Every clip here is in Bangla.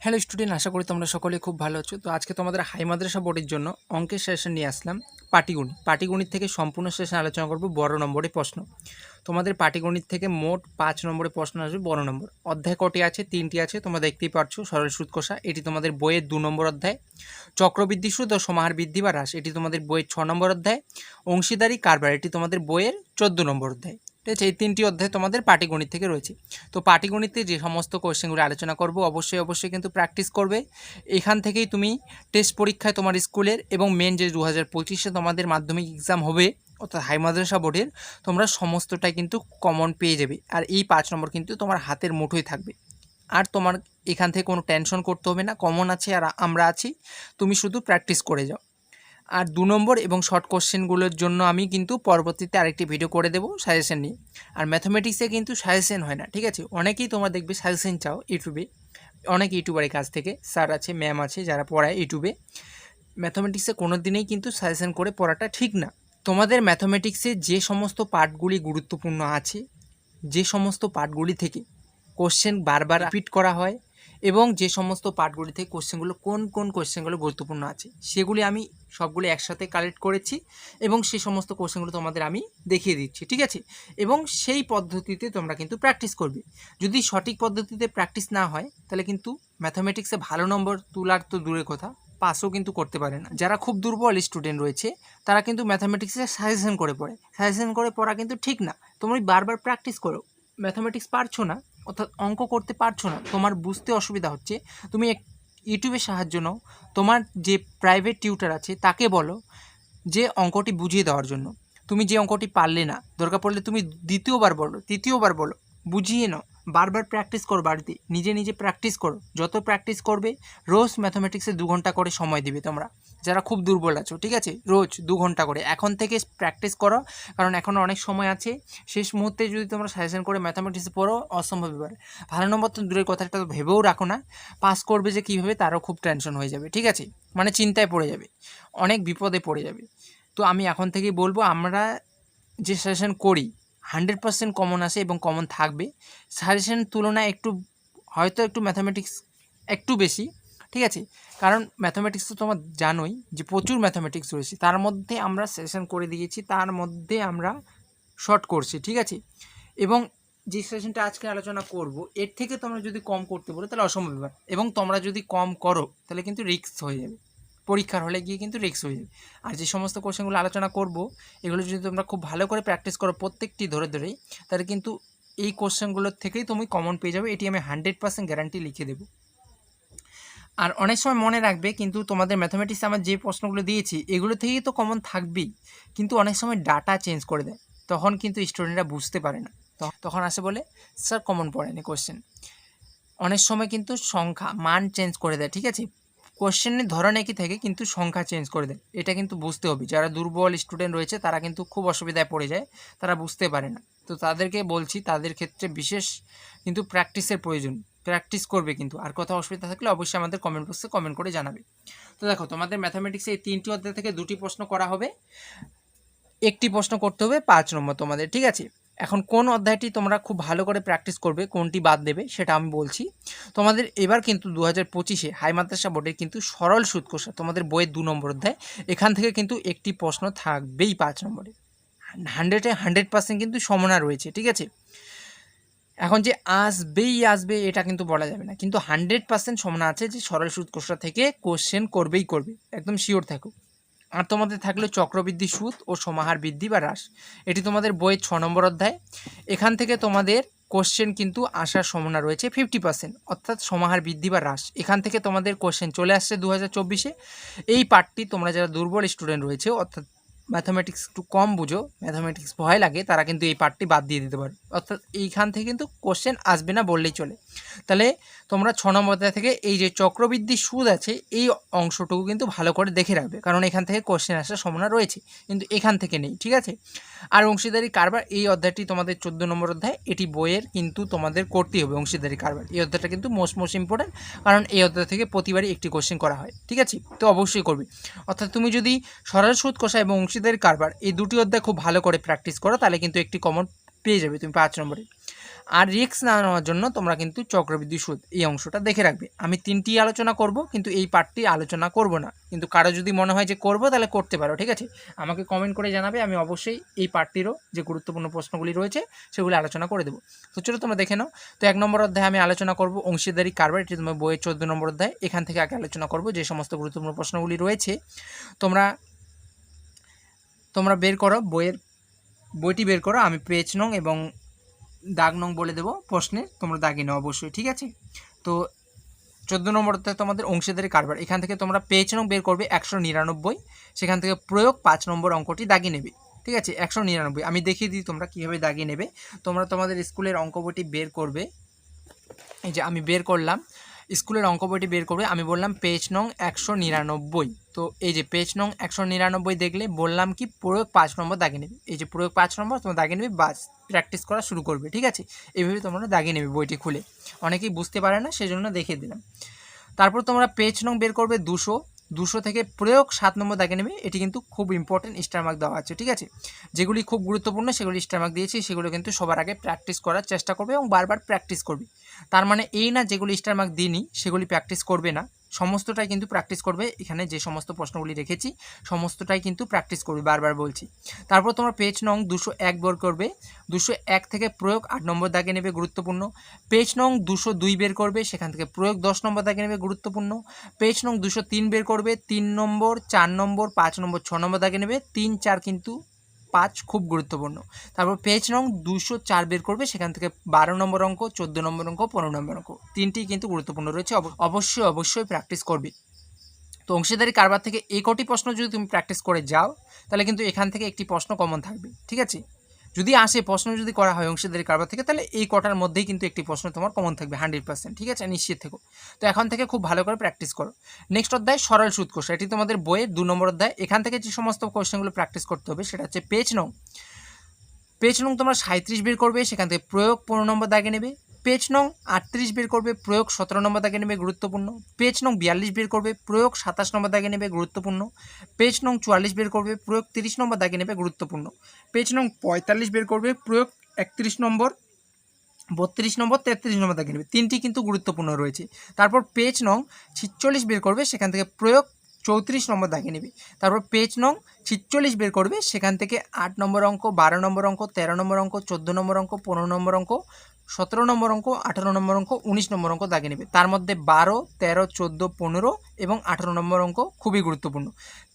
হ্যালো স্টুডেন্ট, আশা করি তোমরা সকলে খুব ভালো আছো। তো আজকে তোমাদের হাই মাদ্রাসা বোর্ডের জন্য অঙ্কের সেশন নিয়ে আসলাম। পাটিগণিত থেকে সম্পূর্ণ সেশন আলোচনা করব বড় নম্বরের প্রশ্ন। তোমাদের পাটিগণিত থেকে মোট 5 নম্বরের প্রশ্ন আসবে বড় নম্বর। অধ্যায় কটি আছে? 3টি আছে, তোমরা দেখতেই পাচ্ছ। সরল সুদ কষা, এটি তোমাদের বইয়ের 2 নম্বর অধ্যায়। চক্রবৃদ্ধি সুদ ও সমাহার বৃদ্ধি বা হ্রাস, এটি তোমাদের বইয়ের 6 নম্বর অধ্যায়। অংশীদারি কারবার, এটি তোমাদের বইয়ের 14 নম্বর অধ্যায়। ঠিক আছে, এই 3টি অধ্যায় তোমাদের পাটিগণিত থেকে রয়েছে। তো পাটিগণিতে যে সমস্ত কোয়েশ্চেনগুলো আলোচনা করব অবশ্যই কিন্তু প্র্যাকটিস করবে। এখান থেকেই তুমি টেস্ট পরীক্ষায় তোমার স্কুলের এবং মেন যে 2025-এ তোমাদের মাধ্যমিক এক্সাম হবে অর্থাৎ হাই মাদ্রাসা বোর্ডের, তোমরা সমস্তটাই কিন্তু কমন পেয়ে যাবে। আর এই 5 নম্বর কিন্তু তোমার হাতের মুঠোয় থাকবে। আর তোমার এখান থেকে কোনো টেনশন করতে হবে না, কমন আছে আর আমরা আছি, তুমি শুধু প্র্যাকটিস করে যাও। আর 2 নম্বর এবং শর্ট কোশ্চেনগুলোর জন্য আমি কিন্তু পরবর্তীতে আরেকটি ভিডিও করে দেবো সাজেশন নিয়ে। আর ম্যাথামেটিক্সে কিন্তু সাজেশন হয় না, ঠিক আছে? অনেকেই তোমরা দেখবে সাজেশন চাও ইউটিউবে, অনেক ইউটিউবারের কাছ থেকে, স্যার আছে ম্যাম আছে যারা পড়ায় ইউটিউবে। ম্যাথামেটিক্সে কোনো দিনেই কিন্তু সাজেশন করে পড়াটা ঠিক না। তোমাদের ম্যাথামেটিক্সে যে সমস্ত পার্টগুলি গুরুত্বপূর্ণ আছে, যে সমস্ত পার্টগুলি থেকে কোশ্চেন বারবার রিপিট করা হয় এবং যে সমস্ত পার্টগুলি থেকে কোশ্চেনগুলো কোন কোশ্চেনগুলো গুরুত্বপূর্ণ আছে সেগুলি আমি সবগুলো একসাথে কালেক্ট করেছি এবং সেই সমস্ত কোশ্চেনগুলো তোমাদের আমি দেখিয়ে দিচ্ছি, ঠিক আছে? এবং সেই পদ্ধতিতে তোমরা কিন্তু প্র্যাকটিস করবে। যদি সঠিক পদ্ধতিতে প্র্যাকটিস না হয় তাহলে কিন্তু ম্যাথামেটিক্সে ভালো নম্বর তোলার তো দূরের কথা, পাসও কিন্তু করতে পারে না। যারা খুব দুর্বল স্টুডেন্ট রয়েছে তারা কিন্তু ম্যাথামেটিক্সে সাজেশন করে পড়ে, সাজেশন করে পড়া কিন্তু ঠিক না। তোমরা বারবার প্র্যাকটিস করো। ম্যাথামেটিক্স পারছো না অর্থাৎ অঙ্ক করতে পারছো না, তোমার বুঝতে অসুবিধা হচ্ছে, তুমি ইউটিউবের সাহায্য নাও, তোমার যে প্রাইভেট টিউটার আছে তাকে বলো যে অঙ্কটি বুঝিয়ে দেওয়ার জন্য। তুমি যে অঙ্কটি পারলে না, দরকার পড়লে তুমি দ্বিতীয়বার বলো, তৃতীয়বার বলো, বুঝিয়ে নাও। বারবার প্র্যাকটিস করো, বাড়িতে নিজে প্র্যাকটিস করো। যত প্র্যাকটিস করবে, রোজ ম্যাথামেটিক্সে 2 ঘন্টা করে সময় দিবে তোমরা যারা খুব দুর্বল আছো, ঠিক আছে? রোজ 2 ঘন্টা করে এখন থেকে প্র্যাকটিস করো, কারণ এখনও অনেক সময় আছে। শেষ মুহূর্তে যদি তোমরা সাজেশন করে ম্যাথামেটিক্সে পড়ো, অসম্ভব ব্যাপার। ভালো নম্বর তো দূরের কথা, একটা ভেবেও রাখো না। পাস করবে যে কীভাবে তারও খুব টেনশন হয়ে যাবে, ঠিক আছে? মানে চিন্তায় পড়ে যাবে, অনেক বিপদে পড়ে যাবে। তো আমি এখন থেকেই বলবো, আমরা যে সাজেশন করি 100% কমন আসে এবং কমন থাকবে। সাজেশনের তুলনায় হয়তো একটু ম্যাথামেটিক্স একটু বেশি, ঠিক আছে? কারণ ম্যাথামেটিক্স তো তোমার জানোই যে প্রচুর ম্যাথামেটিক্স রয়েছে, তার মধ্যে আমরা সেশন করে দিয়েছি, তার মধ্যে আমরা শর্ট করছি, ঠিক আছে? এবং যে সেশনটা আজকে আলোচনা করব এর থেকে তোমরা যদি কম করতে বলো তাহলে অসম্ভব ব্যাপার, এবং তোমরা যদি কম করো তাহলে কিন্তু রিস্ক হয়ে যাবে, পরীক্ষার হলে গিয়ে কিন্তু রিস্ক হয়ে যাবে। আর যে সমস্ত কোশ্চেনগুলো আলোচনা করব এগুলো যদি তোমরা খুব ভালো করে প্র্যাকটিস করো প্রত্যেকটি ধরেই, তাহলে কিন্তু এই কোশ্চেনগুলোর থেকেই তুমি কমন পেয়ে যাবে, এটি আমি 100% গ্যারান্টি লিখে দেবো। আর অনেক সময় মনে রাখবে, কিন্তু তোমাদের ম্যাথামেটিক্সে আমার যে প্রশ্নগুলো দিয়েছি এগুলো থেকেই তো কমন থাকবেই, কিন্তু অনেক সময় ডাটা চেঞ্জ করে দেয়, তখন কিন্তু স্টুডেন্টরা বুঝতে পারে না। তখন আসে বলে স্যার কমন পড়েনি কোশ্চেন। অনেক সময় কিন্তু সংখ্যা মান চেঞ্জ করে দেয়, ঠিক আছে? কোশ্চেনের ধরন একই থাকে কিন্তু সংখ্যা চেঞ্জ করে দেয়, এটা কিন্তু বুঝতে হবে। যারা দুর্বল স্টুডেন্ট রয়েছে তারা কিন্তু খুব অসুবিধায় পড়ে যায়, তারা বুঝতে পারে না। তো তাদেরকে বলছি, তাদের ক্ষেত্রে বিশেষ কিন্তু প্র্যাকটিসের প্রয়োজন, প্র্যাকটিস করবে কিন্তু। আর কোথাও অসুবিধা থাকলে অবশ্যই আমাদের কমেন্ট বক্সে কমেন্ট করে জানাবে। তো দেখো, তোমাদের ম্যাথামেটিক্সে এই 3টি অধ্যায় থেকে 2টি প্রশ্ন করা হবে, একটি প্রশ্ন করতে হবে 5 নম্বর তোমাদের, ঠিক আছে? এখন কোন অধ্যায়টি তোমরা খুব ভালো করে প্র্যাকটিস করবে, কোনটি বাদ দেবে সেটা আমি বলছি। তোমাদের এবার কিন্তু 2025-এ হাই মাদ্রাসা বোর্ডের কিন্তু সরল সুদ কষা তোমাদের বইয়ের 2 নম্বর অধ্যায়, এখান থেকে কিন্তু একটি প্রশ্ন থাকবেই 5 নম্বরে। 100% কিন্তু সমনা রয়েছে, ঠিক আছে? এখন যে আসবে এটা কিন্তু বলা যাবে না, কিন্তু 100% সমনা আছে যে সরল সুদ কষা থেকে কোশ্চেন করবে, একদম শিওর থাকো। আর তোমাদের থাকলো চক্রবৃদ্ধি সুদ ও সমাহার বৃদ্ধি বা হ্রাস, এটি তোমাদের বইয়ের 6 নম্বর অধ্যায়। এখান থেকে তোমাদের কোশ্চেন কিন্তু আসার সম্ভাবনা রয়েছে 50%, অর্থাৎ সমাহার বৃদ্ধি বা হ্রাস। এখান থেকে তোমাদের কোশ্চেন চলে আসছে 2024-এ। এই পার্টটি তোমরা যারা দুর্বল স্টুডেন্ট রয়েছে, অর্থাৎ ম্যাথামেটিক্স একটু কম বুঝো, ম্যাথামেটিক্স ভয় লাগে, তারা কিন্তু এই পার্টটি বাদ দিয়ে দিতে পারে, অর্থাৎ এইখান থেকে কিন্তু কোশ্চেন আসবে না বললেই চলে। তাহলে তোমরা 6 নম্বর অধ্যায় থেকে এই যে চক্রবৃদ্ধি সুদ আছে এই অংশটুকু কিন্তু ভালো করে দেখে রাখবে, কারণ এখান থেকে কোশ্চেন আসার সম্ভাবনা রয়েছে, কিন্তু এখান থেকে নেই, ঠিক আছে? আর অংশীদারি কারবার, এই অধ্যায়টি তোমাদের 14 নম্বর অধ্যায়, এটি বইয়ের কিন্তু তোমাদের করতেই হবে। অংশীদারি কারবার এই অধ্যায়টা কিন্তু মোস্ট ইম্পর্টেন্ট, কারণ এই অধ্যায় থেকে প্রতিবারই একটি কোশ্চেন করা হয়, ঠিক আছে? তো অবশ্যই করবে। অর্থাৎ তুমি যদি সরল সুদ কষা এবং অংশীদারি কারবার এই দুটি অধ্যায় খুব ভালো করে প্র্যাকটিস করো, তাহলে কিন্তু একটি কমন পেয়ে যাবে তুমি 5 নম্বরে। আর রিস্ক না নেওয়ার জন্য তোমরা কিন্তু চক্রবৃদ্ধি সুদ এই অংশটা দেখে রাখবে। আমি 3টি আলোচনা করব, কিন্তু এই পার্টটি আলোচনা করব না। কিন্তু কারো যদি মনে হয় যে করব, তাহলে করতে পারো, ঠিক আছে? আমাকে কমেন্ট করে জানাবে, আমি অবশ্যই এই পার্টটিরও যে গুরুত্বপূর্ণ প্রশ্নগুলি রয়েছে সেগুলি আলোচনা করে দেবো। তো চলো তোমরা দেখে নাও। তো 1 নম্বর অধ্যায়ে আমি আলোচনা করব অংশীদারি কারবার, এটি তোমার বইয়ের 14 নম্বর অধ্যায়। এখান থেকে আগে আলোচনা করব যে সমস্ত গুরুত্বপূর্ণ প্রশ্নগুলি রয়েছে। তোমরা বের করো, বইটি বের করো, আমি পেজ নং এবং দাগ নং বলে দেবো প্রশ্নে, তোমরা দাগিয়ে নাও অবশ্যই, ঠিক আছে? তো 14 নম্বরতে তোমাদের অংশীদারি কারবার, এখান থেকে তোমরা পেজ নং বের করবে 199, সেখান থেকে প্রয়োগ 5 নম্বর অঙ্কটি দাগিয়ে নেবে, ঠিক আছে? 199 আমি দেখিয়ে দিই তোমরা কীভাবে দাগিয়ে নেবে। তোমরা তোমাদের স্কুলের অঙ্ক বইটি বের করবে, এই যে আমি বের করলাম, স্কুলের অঙ্ক বইটি বের করবে, আমি বললাম পেজ নং 199। তো এই যে পেজ নং 199 দেখলে বললাম কি প্রয়োগ 5 নম্বর দাগিয়ে নেবে, এই যে প্রয়োগ 5 নম্বর তোমরা দাগিয়ে নেবে, বাস প্র্যাকটিস করা শুরু করবে, ঠিক আছে? এইভাবে তোমরা দাগিয়ে নেবে বইটি খুলে, অনেকেই বুঝতে পারে না সেজন্য দেখিয়ে দিলাম। তারপর তোমরা পেজ নং বের করবে 200 থেকে প্রয়োগ 7 নম্বর দাগে নেবে, এটি কিন্তু খুব ইম্পর্টেন্ট, স্টার মার্ক দেওয়া আছে, ঠিক আছে? যেগুলি খুব গুরুত্বপূর্ণ সেগুলি স্টার মার্ক দিয়েছি, সেগুলো কিন্তু সবার আগে প্র্যাকটিস করার চেষ্টা করবে এবং বারবার প্র্যাকটিস করবে। তার মানে এই না যেগুলি স্টার মার্ক দিইনি সেগুলি প্র্যাকটিস করবে না, সমস্তটাই কিন্তু প্র্যাকটিস করবে। এখানে যে সমস্ত প্রশ্নগুলি রেখেছি সমস্তটাই কিন্তু প্র্যাকটিস করবে, বারবার বলছি। তারপর তোমরা পেজ নং 201 বের করবে, 201 থেকে প্রয়োগ 8 নম্বর দাগে নেবে, গুরুত্বপূর্ণ। পেজ নং 202 বের করবে, সেখান থেকে প্রয়োগ 10 নম্বর দাগে নেবে, গুরুত্বপূর্ণ। পেজ নং 203 বের করবে, 3 নম্বর 4 নম্বর 5 নম্বর 6 নম্বর দাগে নেবে, 3 4 কিন্তু 5 খুব গুরুত্বপূর্ণ। তারপর পেজ নং 204 বের করবে, সেখান থেকে 12 নম্বর অঙ্ক, 14 নম্বর অঙ্ক, 15 নম্বর অঙ্ক, তিনটিই কিন্তু গুরুত্বপূর্ণ রয়েছে, অবশ্যই প্র্যাকটিস করবে। তো অংশীদারি কারবার থেকে এই কটি প্রশ্ন যদি তুমি প্র্যাকটিস করে যাও, তাহলে কিন্তু এখান থেকে একটি প্রশ্ন কমন থাকবে, ঠিক আছে? যদি আসে প্রশ্ন যদি করা হয় অংশীদারি কারবার থেকে, তাহলে এই কটার মধ্যেই কিন্তু একটি প্রশ্ন তোমার কমন থাকবে 100%, ঠিক আছে? নিশ্চিত থেকো। তো এখন থেকে খুব ভালো করে প্র্যাকটিস করো। নেক্সট অধ্যায় সরল সুদ কষা, এটি তোমাদের বইয়ের 2 নম্বর অধ্যায়। এখান থেকে যে সমস্ত কোশ্চেনগুলো প্র্যাকটিস করতে হবে সেটা হচ্ছে পেজ নং তোমরা 37 বের করবে, সেখান থেকে প্রয়োগ 15 নম্বর দাগে নেবে। পেজ নং 38 বের করবে, প্রয়োগ 17 নম্বর দাগে নেবে, গুরুত্বপূর্ণ। পেজ নং 42 বের করবে, প্রয়োগ 27 নম্বর দাগে নেবে, গুরুত্বপূর্ণ। পেজ নং 44 বের করবে, প্রয়োগ 30 নম্বর দাগে নেবে, গুরুত্বপূর্ণ। পেজ নং 45 বের করবে, প্রয়োগ 31 নম্বর, 32 নম্বর, 33 নম্বর দাগে নেবে, তিনটি কিন্তু গুরুত্বপূর্ণ রয়েছে। তারপর পেজ নং 46 বের করবে, সেখান থেকে প্রয়োগ 34 নম্বর দাগে নেবে। তারপর পেজ নং 46 বের করবে, সেখান থেকে 8 নম্বর অঙ্ক, 12 নম্বর অঙ্ক, 13 নম্বর অঙ্ক, 14 নম্বর অঙ্ক, 15 নম্বর অঙ্ক, 17 নম্বর অঙ্ক, 18 নম্বর অঙ্ক, 19 নম্বর অঙ্ক দাগে নেবে। তার মধ্যে 12, 13, 14, 15 এবং 18 নম্বর অঙ্ক খুবই গুরুত্বপূর্ণ।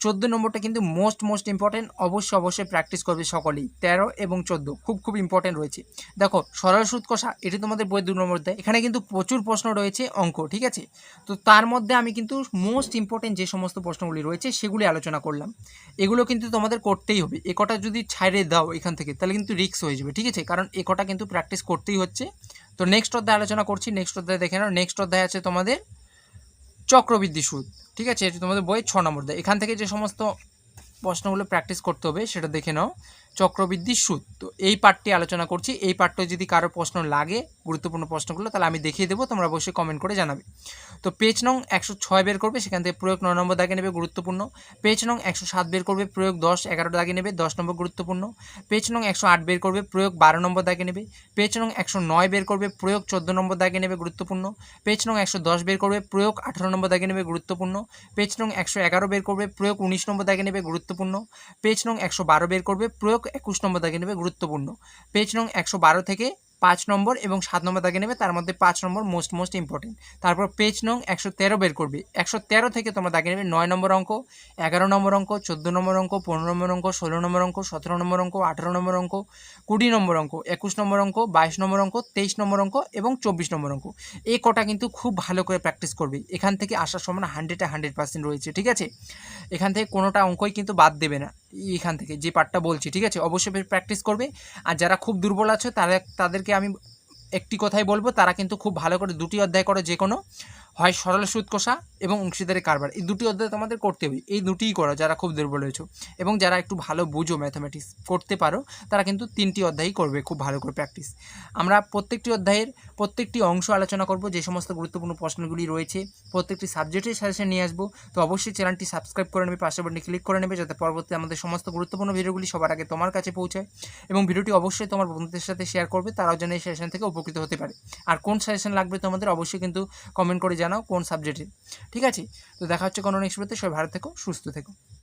14 নম্বরটা কিন্তু মোস্ট ইম্পর্টেন্ট, অবশ্যই প্র্যাকটিস করবে সকলেই। 13 এবং 14 খুব ইম্পর্টেন্ট রয়েছে। দেখো সরল সুদ কষা, এটি তোমাদের বই 2 নম্বর দেয়, এখানে কিন্তু প্রচুর প্রশ্ন রয়েছে অঙ্ক, ঠিক আছে? তো তার মধ্যে আমি কিন্তু মোস্ট ইম্পর্টেন্ট যে সমস্ত প্রশ্নগুলি রয়েছে সেগুলি আলোচনা করলাম, এগুলো কিন্তু তোমাদের করতেই হবে। এ কটা যদি ছাড়ে দাও এখান থেকে, তাহলে কিন্তু রিস্ক হয়ে যাবে, ঠিক আছে? কারণ এ কটা কিন্তু প্র্যাকটিস করতেই হচ্ছে। তো নেক্সট অধ্যায় আলোচনা করছি, নেক্সট অধ্যায় দেখে নাও। নেক্সট অধ্যায় আছে তোমাদের চক্রবৃদ্ধি সুদ, ঠিক আছে? এটি তোমাদের বই 6 নম্বর দেয়। এখান থেকে যে সমস্ত প্রশ্নগুলো প্র্যাকটিস করতে হবে সেটা দেখে নাও। চক্রবৃদ্ধি সুদ, তো এই পার্টটি আলোচনা করছি। এই পার্টটা যদি কারো প্রশ্ন লাগে, গুরুত্বপূর্ণ প্রশ্নগুলো, তাহলে আমি দেখিয়ে দেবো, তোমরা অবশ্যই কমেন্ট করে জানাবে। তো পেজ নং 106 বের করবে, সেখান থেকে প্রয়োগ 9 নম্বর দাগে নেবে, গুরুত্বপূর্ণ। পেজ নং 107 বের করবে, প্রয়োগ 10, 11 দাগে নেবে, 10 নম্বর, গুরুত্বপূর্ণ। পেজ নং 108 বের করবে, প্রয়োগ 12 নম্বর দাগে নেবে। পেজ নং 109 বের করবে, প্রয়োগ 14 নম্বর দাগে নেবে, গুরুত্বপূর্ণ। পেজ নং 110 বের করবে, প্রয়োগ 18 নম্বর দাগে নেবে, গুরুত্বপূর্ণ। পেজ নং 111 বের করবে, প্রয়োগ 19 নম্বর দাগে নেবে, গুরুত্বপূর্ণ। পেজ নং 112 বের করবে, প্রয়োগ 21 নম্বর দাগে নেবে, গুরুত্বপূর্ণ। পেজ নং 112 থেকে 5 নম্বর এবং 7 নম্বর দাগে নেবে, তার মধ্যে 5 নম্বর মোস্ট ইম্পর্টেন্ট। তারপর পেজ নং 113 বের করবে, 113 থেকে তোমরা দাগে নেবে 9 নম্বর অঙ্ক, 11 নম্বর অঙ্ক, 14 নম্বর অঙ্ক, 15 নম্বর অঙ্ক, 16 নম্বর অঙ্ক, 17 নম্বর অঙ্ক, 18 নম্বর অঙ্ক, 20 নম্বর অঙ্ক, 21 নম্বর অঙ্ক, 22 নম্বর অঙ্ক, 23 নম্বর অঙ্ক এবং 24 নম্বর অঙ্ক। এই কটা কিন্তু খুব ভালো করে প্র্যাকটিস করবে, এখান থেকে আসার সম্ভাবনা 100% রয়েছে, ঠিক আছে? এখান থেকে কোনোটা অঙ্কই কিন্তু বাদ দেবে না, এখান থেকে যে পার্টটা বলছি, ঠিক আছে? অবশ্যই প্র্যাকটিস করবে। আর যারা খুব দুর্বল আছে তাদেরকে আমি একটি কথাই বলবো, তারা কিন্তু খুব ভালো করে 2টি অধ্যায় করো, যে কোনো হয় সরল সুদ কষা এবং অংশীদারি কারবার, এই 2টি অধ্যায় তোমাদের করতে হবে, এই 2টিই করো যারা খুব দুর্বল হয়েছো। এবং যারা একটু ভালো বুঝো, ম্যাথামেটিক্স করতে পারো, তারা কিন্তু 3টি অধ্যায়ই করবে খুব ভালো করে প্র্যাকটিস। আমরা প্রত্যেকটি অধ্যায়ের প্রত্যেকটি অংশ আলোচনা করব, যে সমস্ত গুরুত্বপূর্ণ প্রশ্নগুলি রয়েছে প্রত্যেকটি সাবজেক্টের সাজেশন নিয়ে আসবো। তো অবশ্যই চ্যানেলটি সাবস্ক্রাইব করে নেবে, পাশের বাটনে ক্লিক করে নেবে, যাতে পরবর্তী আমাদের সমস্ত গুরুত্বপূর্ণ ভিডিওগুলি সবার আগে তোমার কাছে পৌঁছায়। এবং ভিডিওটি অবশ্যই তোমার বন্ধুদের সাথে শেয়ার করবে, তারাও যেন এই সেশন থেকে উপকৃত হতে পারে। আর কোন সাজেশন লাগবে তোমাদের অবশ্যই কিন্তু কমেন্ট করে জানাও কোন সাবজেক্টে। ঠিক আছে, তো দেখা হচ্ছে কোনো নেক্সট ভিডিওতে। সবাই ভালো থেকো, সুস্থ থেকো।